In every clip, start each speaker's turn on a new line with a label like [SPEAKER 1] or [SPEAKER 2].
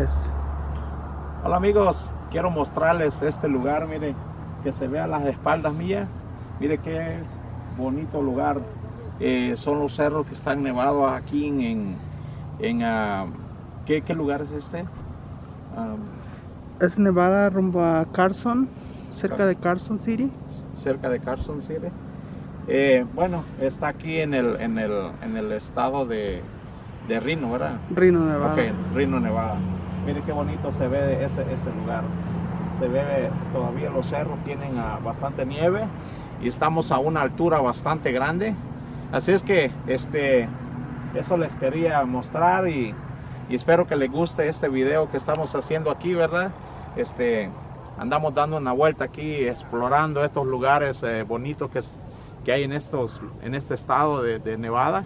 [SPEAKER 1] es.
[SPEAKER 2] Hola amigos, quiero mostrarles este lugar, mire, que se ve a las espaldas mías. Mire qué bonito lugar. Son los cerros que están nevados aquí ¿qué lugar es este?
[SPEAKER 1] Es Nevada rumbo a Carson, cerca de Carson City.
[SPEAKER 2] Cerca de Carson City. Bueno, está aquí en el estado de Reno, ¿verdad?
[SPEAKER 1] Reno, Nevada.
[SPEAKER 2] Ok, Reno, Nevada. Mire qué bonito se ve ese lugar. Se ve todavía los cerros tienen bastante nieve y estamos a una altura bastante grande. Así es que eso les quería mostrar y espero que les guste este video que estamos haciendo aquí, ¿verdad? Andamos dando una vuelta aquí, explorando estos lugares bonitos que hay en este estado de Nevada.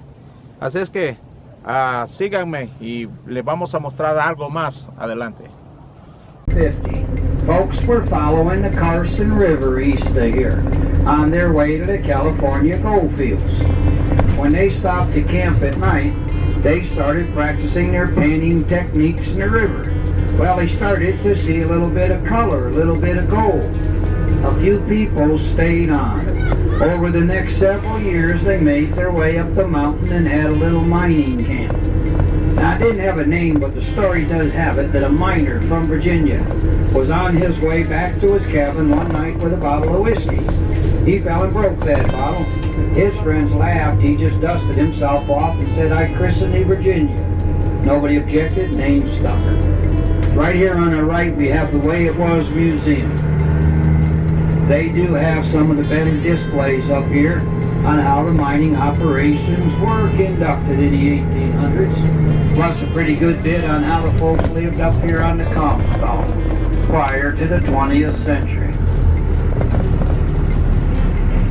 [SPEAKER 2] Así es que síganme y les vamos a mostrar algo más adelante.
[SPEAKER 3] 50. Folks were following the Carson River east of here on their way to the California gold fields. When they stopped to camp at night, they started practicing their painting techniques in the river. Well, they started to see a little bit of color, a little bit of gold. A few people stayed on. Over the next several years, they made their way up the mountain and had a little mining camp. Now, it didn't have a name, but the story does have it that a miner from Virginia was on his way back to his cabin one night with a bottle of whiskey. He fell and broke that bottle. His friends laughed. He just dusted himself off and said, "I christened thee Virginia." Nobody objected, name stuck. Right here on the right, we have the Way It Was Museum. They do have some of the better displays up here on how the mining operations were conducted in the 1800s, plus a pretty good bit on how the folks lived up here on the Comstock prior to the 20th century.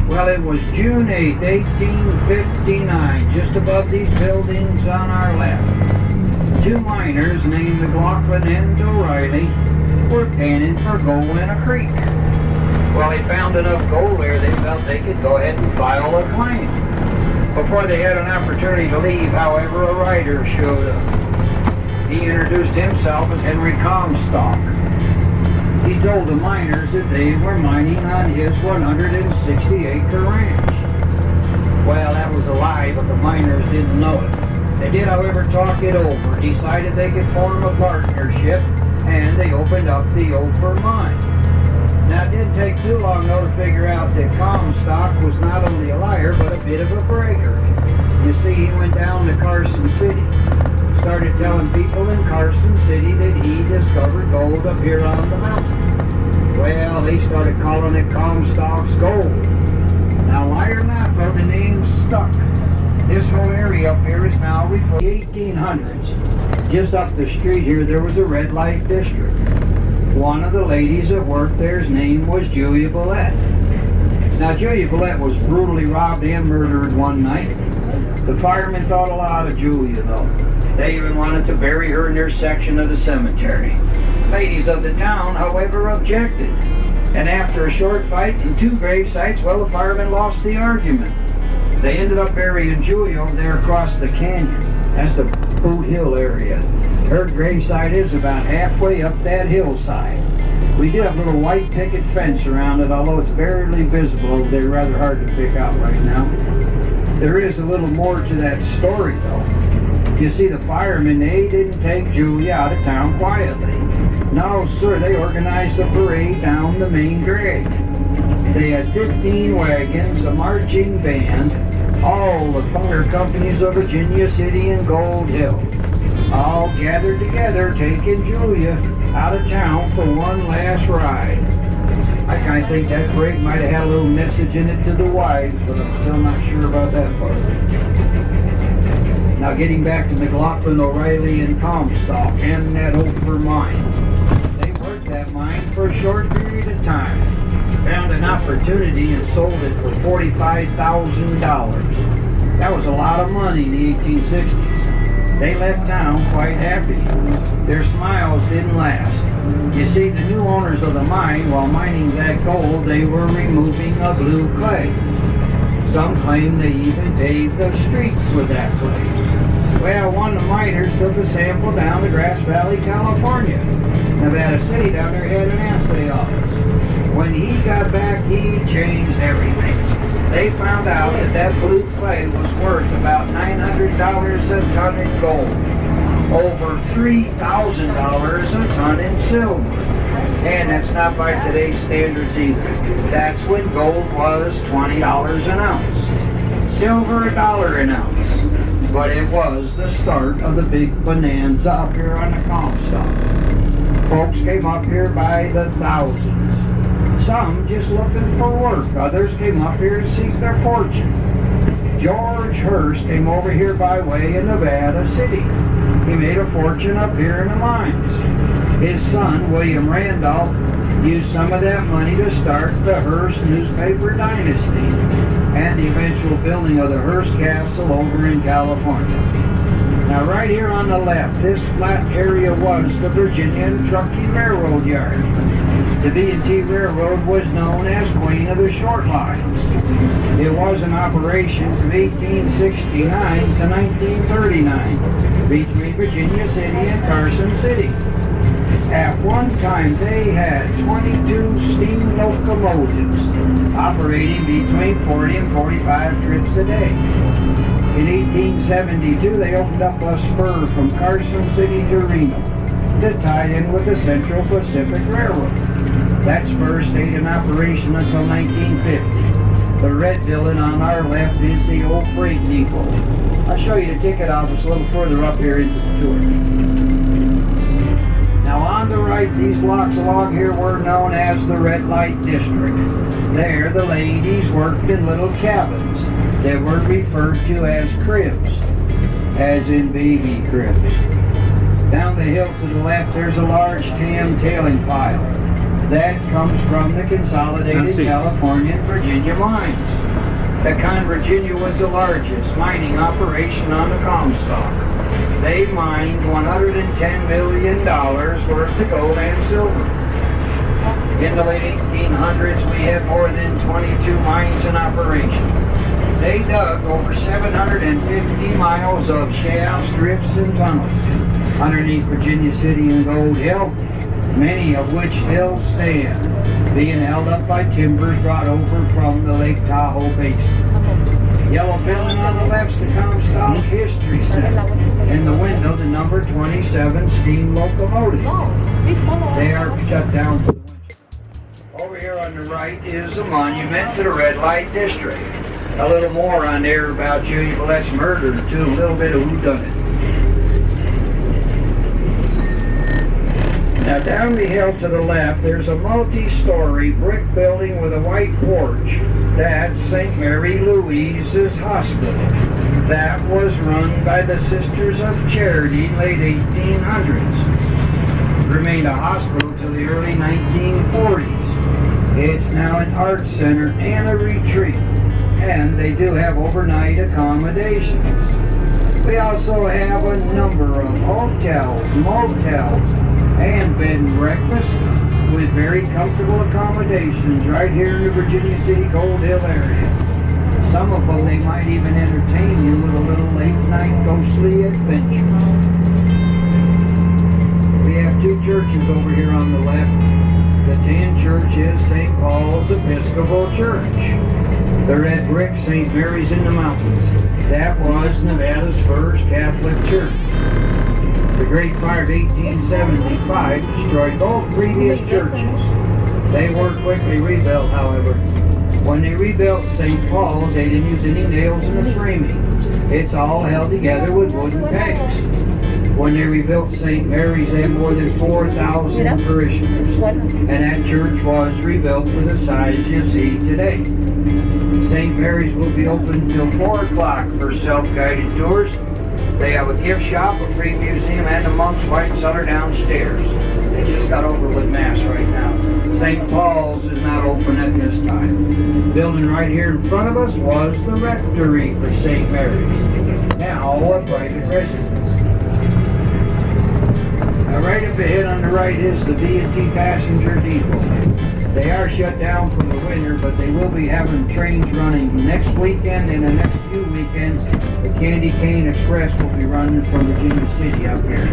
[SPEAKER 3] Well, it was June 8, 1859, just above these buildings on our left. Two miners named McLaughlin and O'Reilly were panning for gold in a creek. Well, they found enough gold there they felt they could go ahead and file a claim. Before they had an opportunity to leave, however, a rider showed up. He introduced himself as Henry Comstock. He told the miners that they were mining on his 160-acre ranch. Well, that was a lie, but the miners didn't know it. They did, however, talk it over, decided they could form a partnership, and they opened up the Ophir mine. Now, it didn't take too long, though, to figure out that Comstock was not only a liar, but a bit of a bragger. You see, he went down to Carson City, started telling people in Carson City that he discovered gold up here on the mountain. Well, they started calling it Comstock's Gold. Now, liar or not, though, the name stuck. This whole area up here is now referred to the 1800s. Just up the street here, there was a red light district. One of the ladies that worked there's name was Julia Bulette. Now, Julia Bulette was brutally robbed and murdered one night. The firemen thought a lot of Julia, though. They even wanted to bury her in their section of the cemetery. Ladies of the town, however, objected. And after a short fight and two grave sites, well, the firemen lost the argument. They ended up burying Julia over there across the canyon. That's the Boot Hill area. Her gravesite is about halfway up that hillside. We do have a little white picket fence around it, although it's barely visible. They're rather hard to pick out right now. There is a little more to that story, though. You see, the firemen, they didn't take Julia out of town quietly. No, sir, they organized a parade down the main drag. They had 15 wagons, a marching band, all the fire companies of Virginia City and Gold Hill, all gathered together, taking Julia out of town for one last ride. I kind of think that parade might have had a little message in it to the wives, but I'm still not sure about that part. Now, getting back to McLaughlin, O'Reilly, and Comstock and that Ophir mine. They worked that mine for a short period of time, found an opportunity and sold it for $45,000. That was a lot of money in the 1860s. They left town quite happy. Their smiles didn't last. You see, the new owners of the mine, while mining that gold, they were removing a blue clay. Some claim they even paved the streets with that clay. Well, one of the miners took a sample down to Grass Valley, California. Nevada City down there had an assay office. When he got back, he changed everything. They found out that blue clay was worth about $900 a ton in gold, over $3,000 a ton in silver. And that's not by today's standards either. That's when gold was $20 an ounce, silver $1 an ounce. But it was the start of the big bonanza up here on the Comstock. Folks came up here by the thousands. Some just looking for work. Others came up here to seek their fortune. George Hearst came over here by way of Nevada City. He made a fortune up here in the mines. His son, William Randolph, used some of that money to start the Hearst newspaper dynasty and the eventual building of the Hearst Castle over in California. Now right here on the left, this flat area was the Virginia and Truckee Railroad Yard. The B&T Railroad was known as Queen of the Short Lines. It was in operation from 1869 to 1939 between Virginia City and Carson City. At one time, they had 22 steam locomotives operating between 40 and 45 trips a day. In 1872, they opened up a spur from Carson City to Reno to tie in with the Central Pacific Railroad. That spur stayed in operation until 1950. The red building on our left is the old freight depot. I'll show you the ticket office a little further up here into the tour. Now on the right, these blocks along here were known as the Red Light District. There, the ladies worked in little cabins that were referred to as cribs, as in baby cribs. Down the hill to the left, there's a large tan tailing pile. That comes from the Consolidated California and Virginia mines. The Con Virginia was the largest mining operation on the Comstock. They mined $110 million worth of gold and silver. In the late 1800s, we had more than 22 mines in operation. They dug over 750 miles of shafts, drifts, and tunnels underneath Virginia City and Gold Hill, many of which still stand, being held up by timbers brought over from the Lake Tahoe Basin. Yellow building on the left's the Comstock History Center. In the window, the number 27 steam locomotive. They are shut down for the winter. Over here on the right is a monument to the Red Light District. A little more on there about Julia Villett's murder, too. A little bit of whodunit. Now down the hill to the left, there's a multi-story brick building with a white porch. That's St. Mary Louise's Hospital. That was run by the Sisters of Charity in late 1800s. Remained a hospital till the early 1940s. It's now an art center and a retreat. And they do have overnight accommodations. We also have a number of hotels, motels, and bed and breakfast with very comfortable accommodations right here in the Virginia City Gold Hill area. Some of them, they might even entertain you with a little late night ghostly adventure. We have two churches over here on the left. The tan church is St. Paul's Episcopal Church. The red brick, St. Mary's in the Mountains. That was Nevada's first Catholic church. The Great Fire of 1875 destroyed both previous churches. They were quickly rebuilt, however. When they rebuilt St. Paul's, they didn't use any nails in the framing. It's all held together with wooden pegs. When they rebuilt St. Mary's, they had more than 4,000 parishioners. And that church was rebuilt to the size you see today. St. Mary's will be open till 4 o'clock for self-guided tours. They have a gift shop, a free museum, and a monk's white cellar downstairs. They just got over with Mass right now. St. Paul's is not open at this time. The building right here in front of us was the rectory for St. Mary's, now a private residence. Right up ahead on the right is the B&T passenger depot. They are shut down for the winter, but they will be having trains running next weekend and the next few weekends. The Candy Cane Express will be running from Virginia City up here.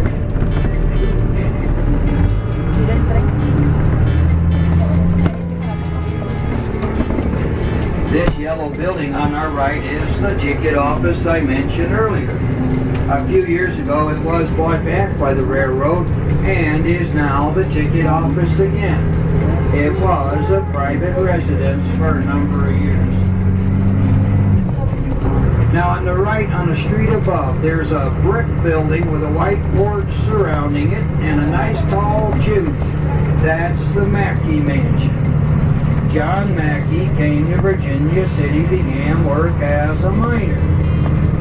[SPEAKER 3] This yellow building on our right is the ticket office I mentioned earlier. A few years ago it was bought back by the railroad and is now the ticket office again. It was a private residence for a number of years. Now on the right, on the street above, there's a brick building with a white porch surrounding it and a nice tall chimney. That's the Mackey Mansion. John Mackey came to Virginia City, began work as a miner.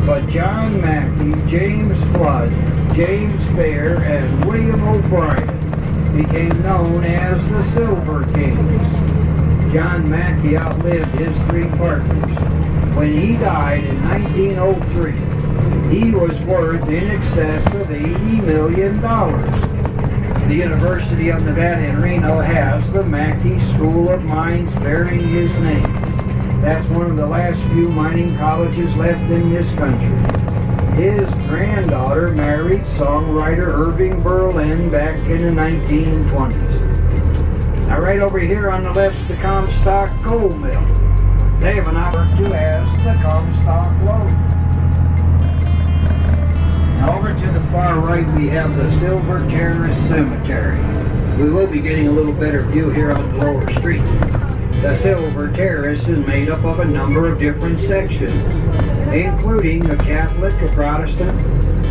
[SPEAKER 3] But John Mackey, James Flood, James Fair, and William O'Brien became known as the Silver Kings. John Mackey outlived his three partners. When he died in 1903, he was worth in excess of $80 million. The University of Nevada in Reno has the Mackey School of Mines bearing his name. That's one of the last few mining colleges left in this country. His granddaughter married songwriter Irving Berlin back in the 1920s. Now right over here on the left is the Comstock Gold Mill. They have an opportunity as the Comstock Loan. Now over to the far right we have the Silver Terrace Cemetery. We will be getting a little better view here on the lower street. The Silver Terrace is made up of a number of different sections, including a Catholic, a Protestant,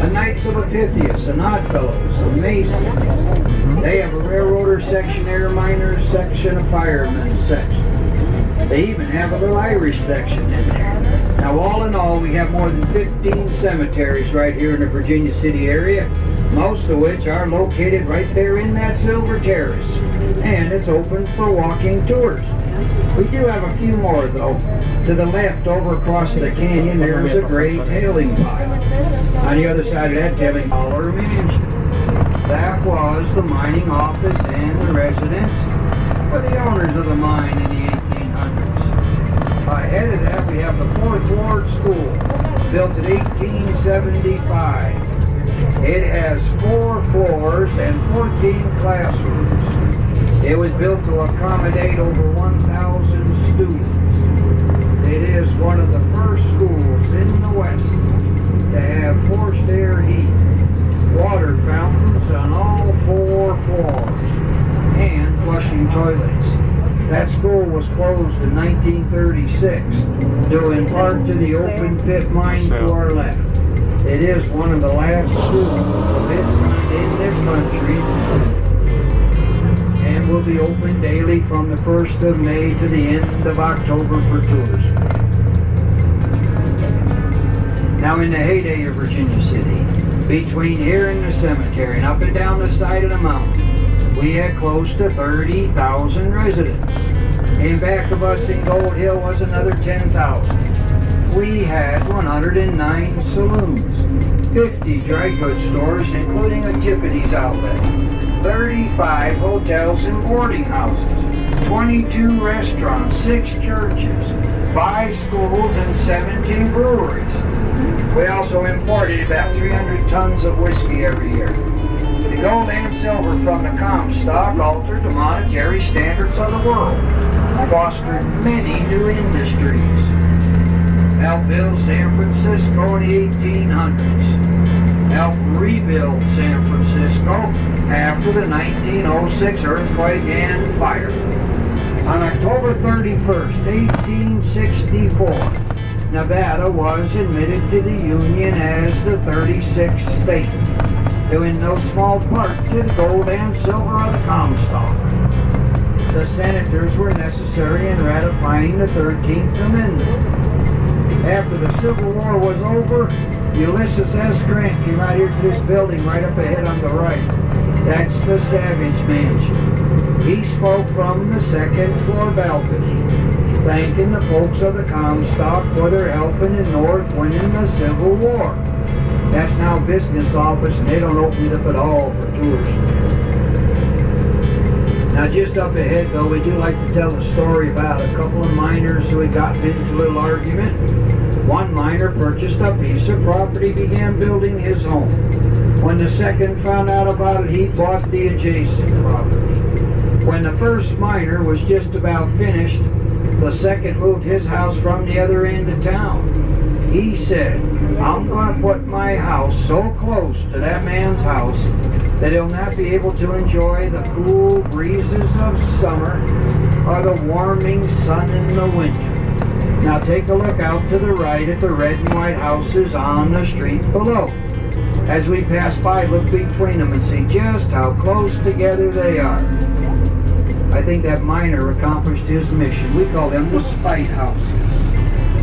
[SPEAKER 3] a Knights of the Pythias, an Oddfellows, a Mason. They have a railroader section, air miners section, a fireman section. They even have a little Irish section in there. Now all in all, we have more than 15 cemeteries right here in the Virginia City area, most of which are located right there in that Silver Terrace. And it's open for walking tours. We do have a few more though. To the left, over across the canyon, there's a great tailing pile. On the other side of that tailing pile are mansion. That was the mining office and the residence for the owners of the mine in the 1800s. Ahead of that, we have the 4th Ward School, built in 1875. It has 4 floors and 14 classrooms. It was built to accommodate over 1,000 students. It is one of the first schools in the West to have forced air heat, water fountains on all 4 floors, and flushing toilets. That school was closed in 1936, due in part to the open pit mine to our left. It is one of the last schools of its kind in this country, and will be open daily from the 1st of May to the end of October for tours. Now in the heyday of Virginia City, between here and the cemetery and up and down the side of the mountain, we had close to 30,000 residents. In back of us in Gold Hill was another 10,000. We had 109 saloons, 50 dry goods stores, including a Tiffany's outlet, 35 hotels and boarding houses, 22 restaurants, 6 churches, 5 schools, and 17 breweries. We also imported about 300 tons of whiskey every year. The gold and silver from the Comstock altered the monetary standards of the world, fostered many new industries, helped build San Francisco in the 1800s, helped rebuild San Francisco after the 1906 earthquake and fire. On October 31st, 1864, Nevada was admitted to the Union as the 36th state, due in no small part to the gold and silver of the Comstock. The senators were necessary in ratifying the 13th Amendment. After the Civil War was over, Ulysses S. Grant came out here to this building right up ahead on the right. That's the Savage Mansion. He spoke from the 2nd floor balcony, thanking the folks of the Comstock for their help in the North winning the Civil War. That's now a business office, and they don't open it up at all for tourists. Now just up ahead though, we do like to tell a story about a couple of miners who had gotten into a little argument. One miner purchased a piece of property, began building his home. When the second found out about it, he bought the adjacent property. When the first miner was just about finished, the second moved his house from the other end of town. He said, I'm going to put my house so close to that man's house that he'll not be able to enjoy the cool breezes of summer or the warming sun in the winter. Now take a look out to the right at the red and white houses on the street below. As we pass by, look between them and see just how close together they are. I think that miner accomplished his mission. We call them the spite houses.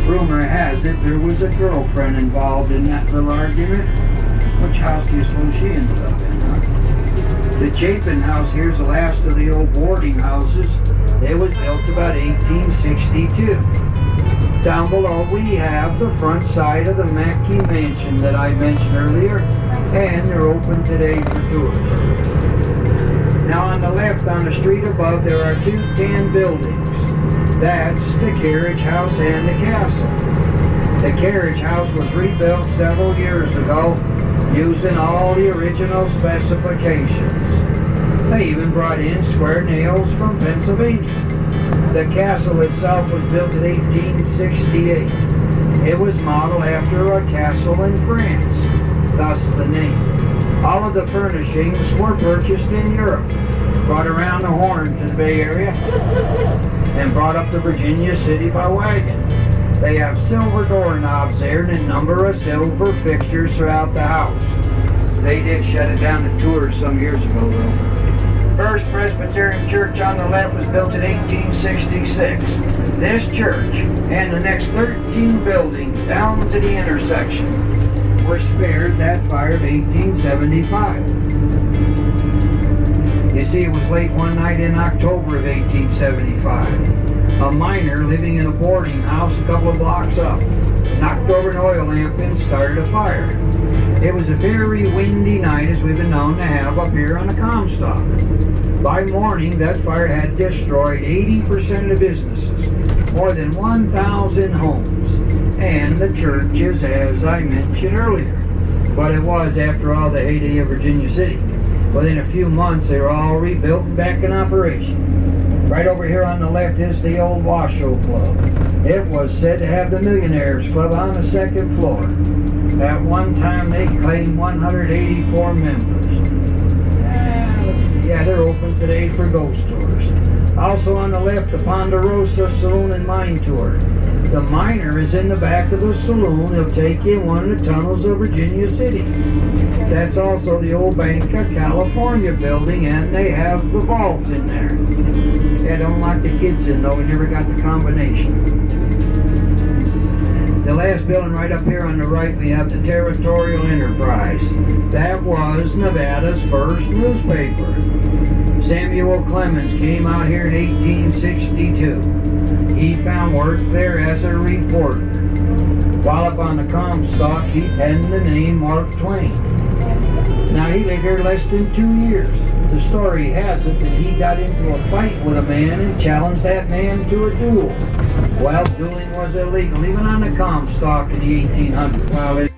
[SPEAKER 3] Rumor has it there was a girlfriend involved in that little argument. Which house do you suppose she ended up in, huh? The Chapin house here's the last of the old boarding houses. They was built about 1862. Down below we have the front side of the Mackey Mansion that I mentioned earlier, and they're open today for tours. Now on the left on the street above there are two tan buildings. That's the carriage house and the castle. The carriage house was rebuilt several years ago using all the original specifications. They even brought in square nails from Pennsylvania. The castle itself was built in 1868. It was modeled after a castle in France, thus the name. All of the furnishings were purchased in Europe, brought around the Horn to the Bay Area, and brought up to Virginia City by wagon. They have silver doorknobs there and a number of silver fixtures throughout the house. They did shut it down to tours some years ago though. First Presbyterian church on the left was built in 1866. This church and the next 13 buildings down to the intersection were spared that fire of 1875. You see, it was late one night in October of 1875. A miner living in a boarding house a couple of blocks up knocked over an oil lamp and started a fire. It was a very windy night, as we've been known to have up here on the Comstock. By morning, that fire had destroyed 80% of the businesses, more than 1,000 homes, and the churches, as I mentioned earlier. But it was, after all, the heyday of Virginia City. Within a few months, they were all rebuilt and back in operation. Right over here on the left is the old Washoe Club. It was said to have the Millionaires Club on the second floor. At one time, they claimed 184 members. Yeah, they're open today for ghost tours. Also on the left, the Ponderosa Saloon and Mine Tour. The miner is in the back of the saloon. He'll take you in one of the tunnels of Virginia City. That's also the old Bank of California building, and they have the vault in there. Yeah, don't lock the kids in though, we never got the combination. The last building right up here on the right, we have the Territorial Enterprise. That was Nevada's first newspaper. Samuel Clemens came out here in 1862. He found work there as a reporter. While up on the Comstock, he penned the name Mark Twain. Now, he lived here less than 2 years. The story has it that he got into a fight with a man and challenged that man to a duel. Well, dueling was illegal, even on the Comstock in the 1800s. Well,